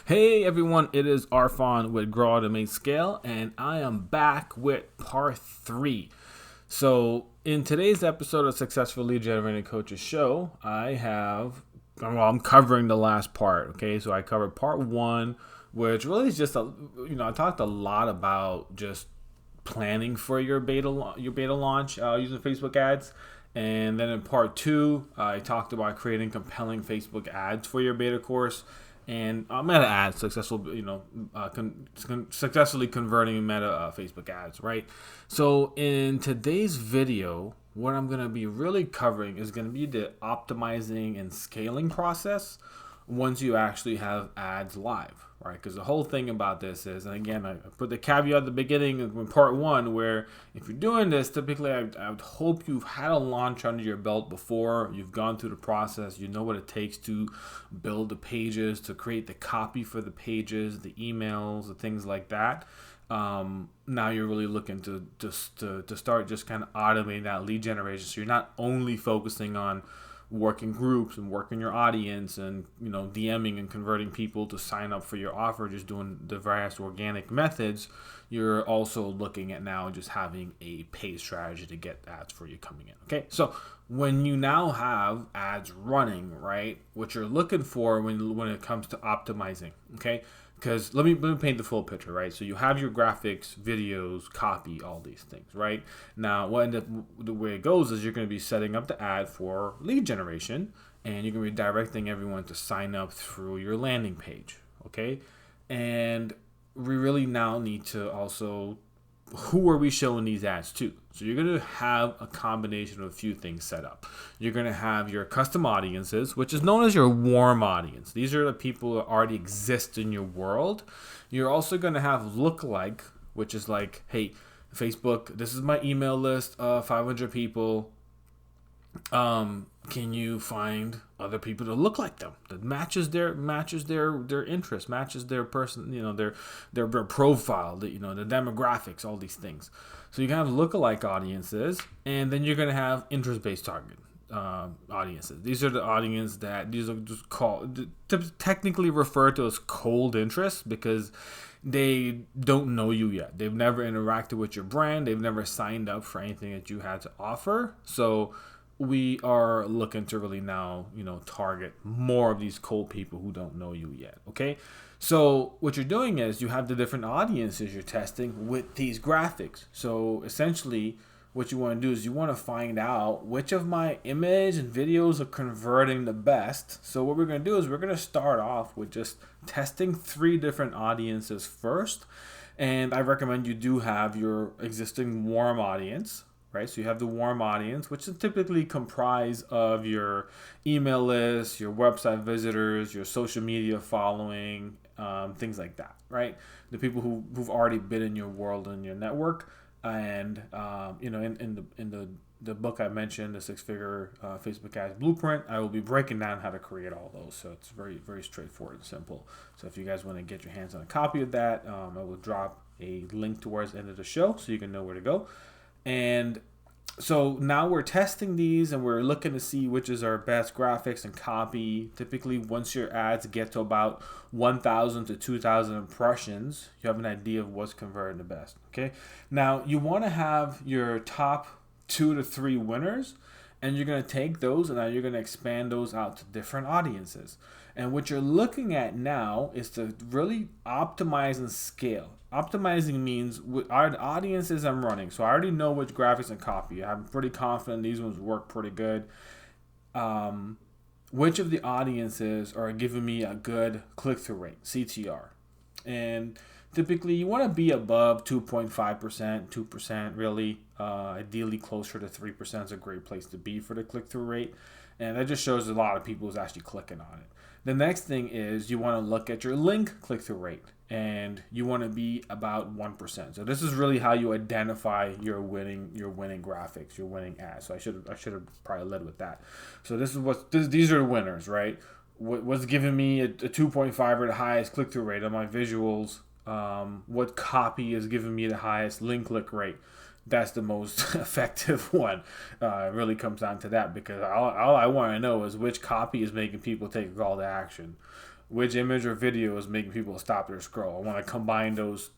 Hey everyone, it is Arfon with Grow Automate Scale, and I am back with part 3. So, in today's episode of Successful Lead Generating Coaches Show, I'm covering the last part. Okay, so I covered part 1, which really is just I talked a lot about just planning for your beta launch using Facebook ads. And then in part 2, I talked about creating compelling Facebook ads for your beta course and meta ads, successfully converting meta Facebook ads, right? So in today's video, what I'm going to be really covering is going to be the optimizing and scaling process once you actually have ads live, right? Because the whole thing about this is, and again, I put the caveat at the beginning in part 1, where if you're doing this, typically I would hope you've had a launch under your belt before, you've gone through the process, you know what it takes to build the pages, to create the copy for the pages, the emails, the things like that. Now you're really looking to start just kind of automating that lead generation, so you're not only focusing on working groups and working your audience and DMing and converting people to sign up for your offer, just doing the various organic methods. You're also looking at now just having a paid strategy to get ads for you coming in. Okay, so when you now have ads running, right, what you're looking for when it comes to optimizing, okay, because let me paint the full picture, right? So you have your graphics, videos, copy, all these things, right? Now, the way it goes is you're going to be setting up the ad for lead generation, and you're going to be directing everyone to sign up through your landing page, okay? And we really now need to also, who are we showing these ads to? So you're going to have a combination of a few things set up. You're going to have your custom audiences, which is known as your warm audience. These are the people that already exist in your world. You're also going to have lookalike, which is like, hey, Facebook, this is my email list of 500 people. Can you find other people that look like them, that matches their interest, matches their person, their profile, the demographics, all these things. So you can have lookalike audiences, and then you're going to have interest-based target audiences. These are the audience that these are just called, technically referred to as cold interest, because they don't know you yet. They've never interacted with your brand. They've never signed up for anything that you had to offer. So we are looking to really now, target more of these cold people who don't know you yet. Okay. So what you're doing is you have the different audiences you're testing with these graphics. So essentially what you want to do is you want to find out which of my image and videos are converting the best. So what we're going to do is we're going to start off with just testing 3 different audiences first. And I recommend you do have your existing warm audience, right? So you have the warm audience, which is typically comprised of your email list, your website visitors, your social media following, things like that, right? The people who've already been in your world and your network. And in the book I mentioned, the 6-figure Facebook ads blueprint, I will be breaking down how to create all those. So it's very, very straightforward and simple. So if you guys want to get your hands on a copy of that, I will drop a link towards the end of the show so you can know where to go. And so now we're testing these and we're looking to see which is our best graphics and copy. Typically, once your ads get to about 1,000 to 2,000 impressions, you have an idea of what's converting the best. Okay. Now you want to have your top 2 to 3 winners, and you're going to take those and now you're going to expand those out to different audiences. And what you're looking at now is to really optimize and scale. Optimizing means our audiences I'm running. So I already know which graphics and copy. I'm pretty confident these ones work pretty good. Which of the audiences are giving me a good click-through rate, CTR? And typically you want to be above 2.5%, 2% really. Ideally closer to 3% is a great place to be for the click-through rate. And that just shows a lot of people is actually clicking on it. The next thing is you want to look at your link click-through rate, and you want to be about 1%. So this is really how you identify your winning graphics, your winning ads. So I should have probably led with that. So these are the winners, right? What's giving me a 2.5 or the highest click-through rate on my visuals? What copy is giving me the highest link click rate? That's the most effective one. It really comes down to that, because all I want to know is which copy is making people take a call to action. which image or video is making people stop their scroll. I want to combine those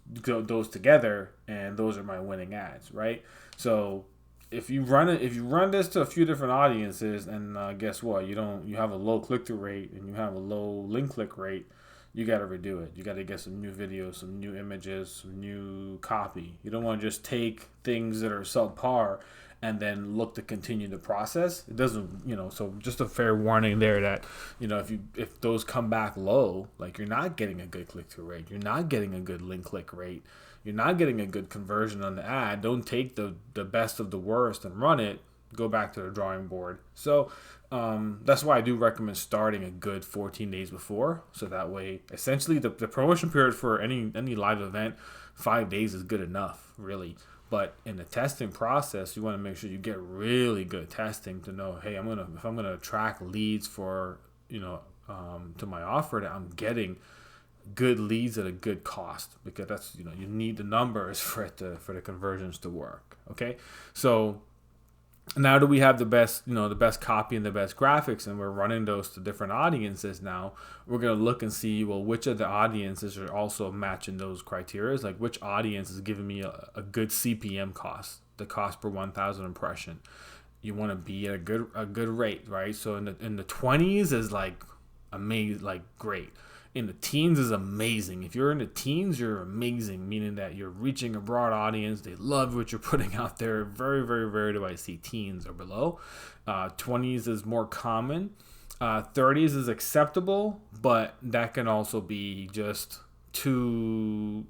together, and those are my winning ads, right? So if you run this to a few different audiences, and guess what, you have a low click through rate and you have a low link click rate, you got to redo it. You got to get some new videos, some new images, some new copy. You don't want to just take things that are subpar and then look to continue the process. It doesn't, so just a fair warning there that, if those come back low, like you're not getting a good click through rate, you're not getting a good link click rate, you're not getting a good conversion on the ad, don't take the best of the worst and run it. Go back to the drawing board. So that's why I do recommend starting a good 14 days before. So that way, essentially, the promotion period for any live event, 5 days is good enough, really. But in the testing process, you want to make sure you get really good testing to know, hey, if I'm gonna track leads for to my offer, that I'm getting good leads at a good cost, because that's you need the numbers for the conversions to work. Okay, so now that we have the best copy and the best graphics, and we're running those to different audiences, now we're going to look and see, well, which of the audiences are also matching those criteria, like which audience is giving me a good CPM cost, the cost per 1,000 impression. You want to be at a good rate, right? So in the 20s is like amazing, like great. In the teens is amazing. If you're in the teens, you're amazing, meaning that you're reaching a broad audience. They love what you're putting out there. Very, very rare do I see teens or below. 20s is more common. 30s is acceptable, but that can also be just too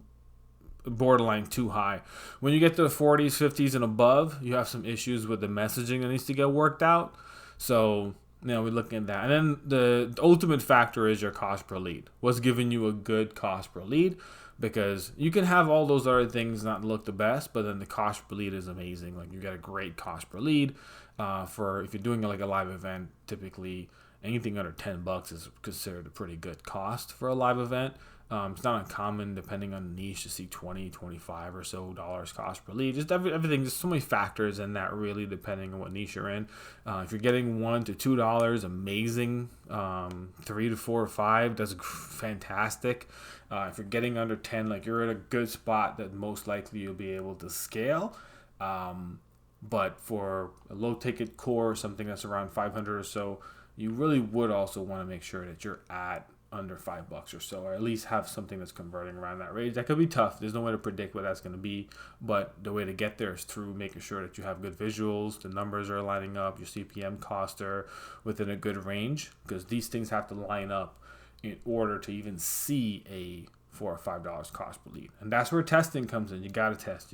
borderline too high. When you get to the 40s, 50s, and above, you have some issues with the messaging that needs to get worked out. So we're looking at that. And then the ultimate factor is your cost per lead. What's giving you a good cost per lead? Because you can have all those other things not look the best, but then the cost per lead is amazing. Like you get a great cost per lead. For if you're doing like a live event, typically anything under $10 is considered a pretty good cost for a live event. It's not uncommon, depending on the niche, to see $20, $25 or so dollars cost per lead. Just everything, just so many factors in that, really, depending on what niche you're in. If you're getting $1 to $2, amazing. 3 to 4 or 5, that's fantastic. If you're getting under 10, like you're at a good spot that most likely you'll be able to scale. But for a low ticket core, something that's around 500 or so, you really would also want to make sure that you're at under $5 or so, or at least have something that's converting around that range. That could be tough. There's no way to predict what that's going to be, but the way to get there is through making sure that you have good visuals, the numbers are lining up, your CPM costs are within a good range, because these things have to line up in order to even see a $4 or $5 cost per lead. And that's where testing comes in. You got to test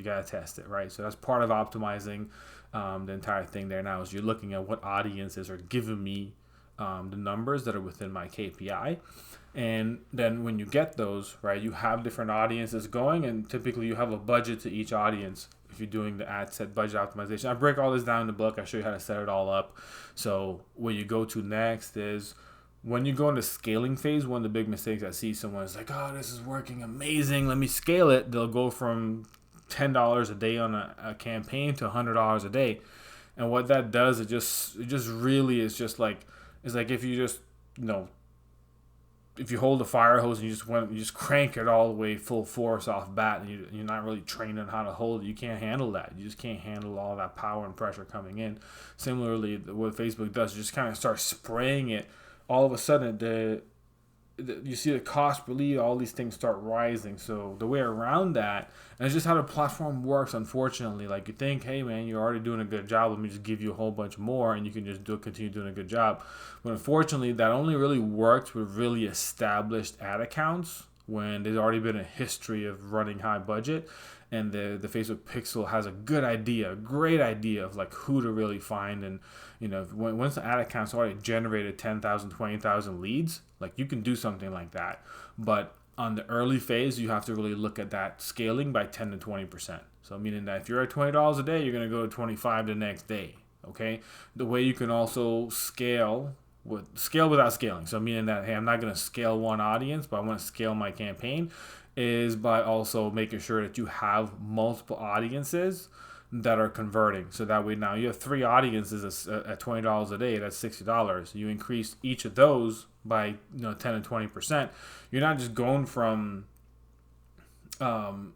it, right? So that's part of optimizing the entire thing there now, is you're looking at what audiences are giving me the numbers that are within my KPI. And then when you get those, right, you have different audiences going, and typically you have a budget to each audience if you're doing the ad set budget optimization. I break all this down in the book. I show you how to set it all up. So what you go to next is, when you go into scaling phase, one of the big mistakes I see, someone is like, oh, this is working amazing, let me scale it. They'll go from $10 a day on a campaign to $100 a day. And what that does, it just really is just like, it's like if you just, if you hold a fire hose and you just crank it all the way full force off bat, and you're not really trained on how to hold it, you can't handle that. You just can't handle all that power and pressure coming in. Similarly, what Facebook does, you just kind of start spraying it. All of a sudden, you see the cost per lead, all these things start rising. So the way around that, and it's just how the platform works, unfortunately. Like, you think, hey man, you're already doing a good job, let me just give you a whole bunch more and you can just continue doing a good job. But unfortunately, that only really works with really established ad accounts, when there's already been a history of running high budget, and the Facebook Pixel has a great idea of like who to really find. And once the ad account's already generated 10,000, 20,000 leads, like you can do something like that. But on the early phase, you have to really look at that scaling by 10 to 20%. So meaning that if you're at $20 a day, you're going to go to 25 the next day. Okay. The way you can also scale without scaling. So meaning that, hey, I'm not going to scale one audience, but I want to scale my campaign, is by also making sure that you have multiple audiences that are converting. So that way now you have 3 audiences at $20 a day. That's $60. You increase each of those by 10 and 20%. You're not just going from from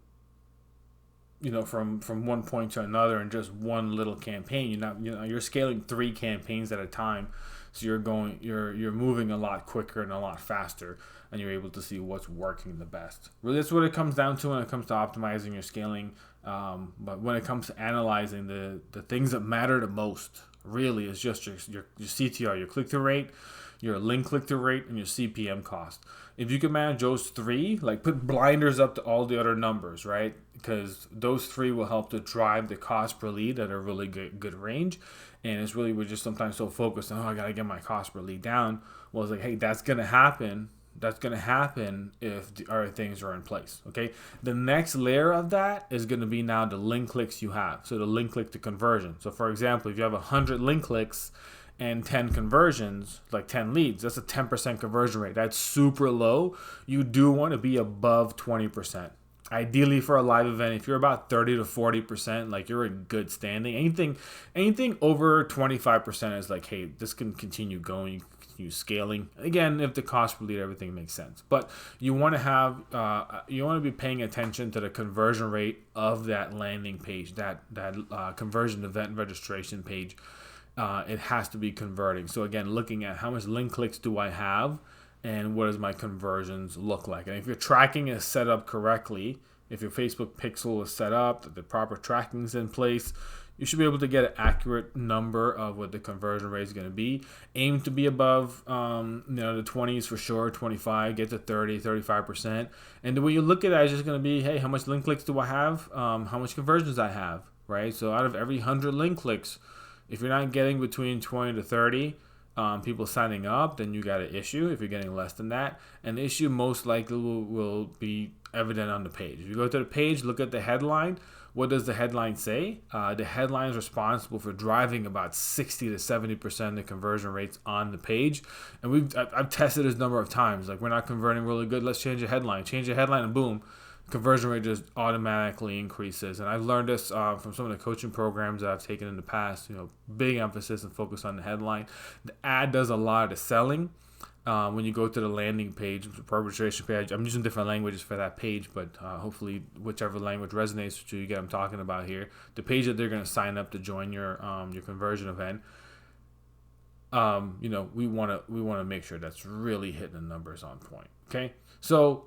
one point to another in just one little campaign. You're scaling 3 campaigns at a time. So you're moving a lot quicker and a lot faster, and you're able to see what's working the best. Really, that's what it comes down to when it comes to optimizing your scaling. But when it comes to analyzing the things that matter the most, really, is just your CTR, your click-through rate, your link click-through rate, and your CPM cost. If you can manage those 3, like put blinders up to all the other numbers, right? Because those 3 will help to drive the cost per lead at a really good range. And it's really, we're just sometimes so focused on, I got to get my cost per lead down. Well, it's like, hey, that's going to happen. That's going to happen if the other things are in place, okay? The next layer of that is going to be now the link clicks you have. So the link click to conversion. So for example, if you have 100 link clicks and 10 conversions, like 10 leads, that's a 10% conversion rate. That's super low. You do want to be above 20%. Ideally for a live event, if you're about 30 to 40%, like you're in good standing. Anything over 25% is like, hey, this can continue going. You can continue scaling. Again, if the cost per lead, everything makes sense. But you want to have, you want to be paying attention to the conversion rate of that landing page, that conversion event registration page. It has to be converting. So again, looking at how much link clicks do I have, and what does my conversions look like? And if your tracking is set up correctly, if your Facebook pixel is set up, that the proper tracking is in place, you should be able to get an accurate number of what the conversion rate is going to be. Aim to be above the 20s for sure, 25, get to 30, 35%. And the way you look at that is just going to be, hey, how much link clicks do I have? How much conversions I have, right? So out of every 100 link clicks, if you're not getting between 20 to 30 people signing up, then you got an issue. If you're getting less than that, an issue most likely will be evident on the page. If you go to the page, look at the headline. What does the headline say? The headline is responsible for driving about 60 to 70% of the conversion rates on the page. And I've tested this a number of times. Like, we're not converting really good. Let's change the headline. Change the headline, and boom, conversion rate just automatically increases. And I've learned this from some of the coaching programs that I've taken in the past. Big emphasis and focus on the headline. The ad does a lot of the selling. When you go to the landing page, the registration page, I'm using different languages for that page, but hopefully whichever language resonates with you, you get what I'm talking about here. The page that they're going to sign up to join your conversion event. We want to make sure that's really hitting the numbers on point. Okay, so.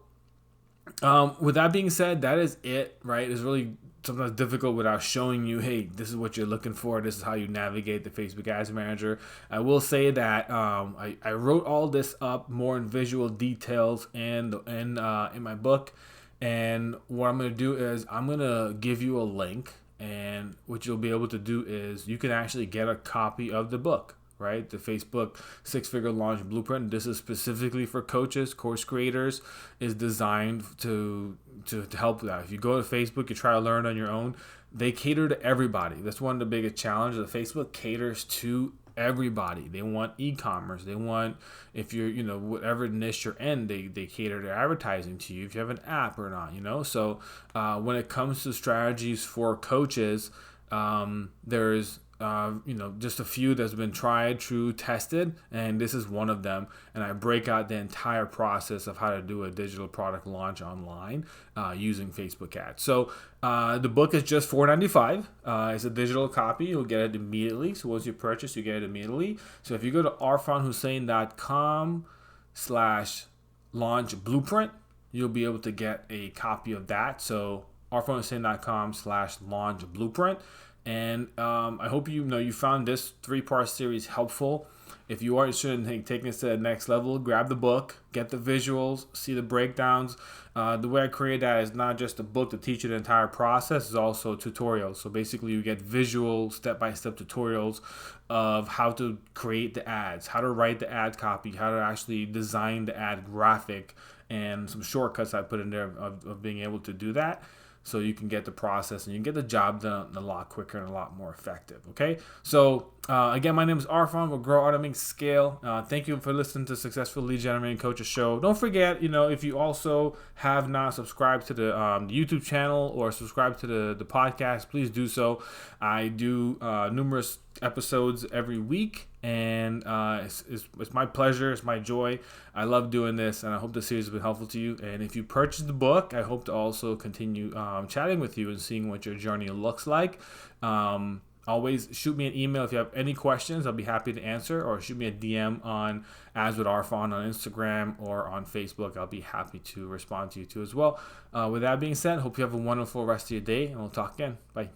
With that being said, that is it, right? It's really sometimes difficult without showing you, hey, this is what you're looking for. This is how you navigate the Facebook Ads Manager. I will say that I wrote all this up more in visual details and in my book. And what I'm going to do is I'm going to give you a link. And what you'll be able to do is you can actually get a copy of the book. Right? The Facebook 6-Figure Launch Blueprint. This is specifically for coaches, course creators, is designed to help with that. If you go to Facebook, you try to learn on your own, they cater to everybody. That's one of the biggest challenges. Facebook caters to everybody. They want e-commerce. They want, if you're, whatever niche you're in, they cater to advertising to you, if you have an app or not, So when it comes to strategies for coaches, there's just a few that's been tried, true, tested, and this is one of them. And I break out the entire process of how to do a digital product launch online using Facebook ads. So the book is just $4.95. It's a digital copy. You'll get it immediately. So once you purchase, you get it immediately. So if you go to arfanhussein.com/launch blueprint, you'll be able to get a copy of that. So arfanhussein.com/launch blueprint. And I hope you found this 3-part series helpful. If you are interested in taking this to the next level, grab the book, get the visuals, see the breakdowns. The way I create that is not just a book to teach you the entire process, it's also tutorials. So basically you get visual step-by-step tutorials of how to create the ads, how to write the ad copy, how to actually design the ad graphic, and some shortcuts I put in there of being able to do that. so you can get the process and you can get the job done a lot quicker and a lot more effective. Okay, so again, my name is Arfan with Grow, Automate, Scale. Thank you for listening to Successful Lead Generating Coaches Show. Don't forget, if you also have not subscribed to the YouTube channel or subscribed to the podcast, please do so. I do numerous episodes every week, and it's my pleasure, it's my joy. I love doing this, and I hope the series has been helpful to you. And if you purchase the book, I hope to also continue chatting with you and seeing what your journey looks like. Always shoot me an email if you have any questions. I'll be happy to answer, or shoot me a DM on As with Arfan on Instagram or on Facebook. I'll be happy to respond to you too as well. With that being said, hope you have a wonderful rest of your day, and we'll talk again. Bye.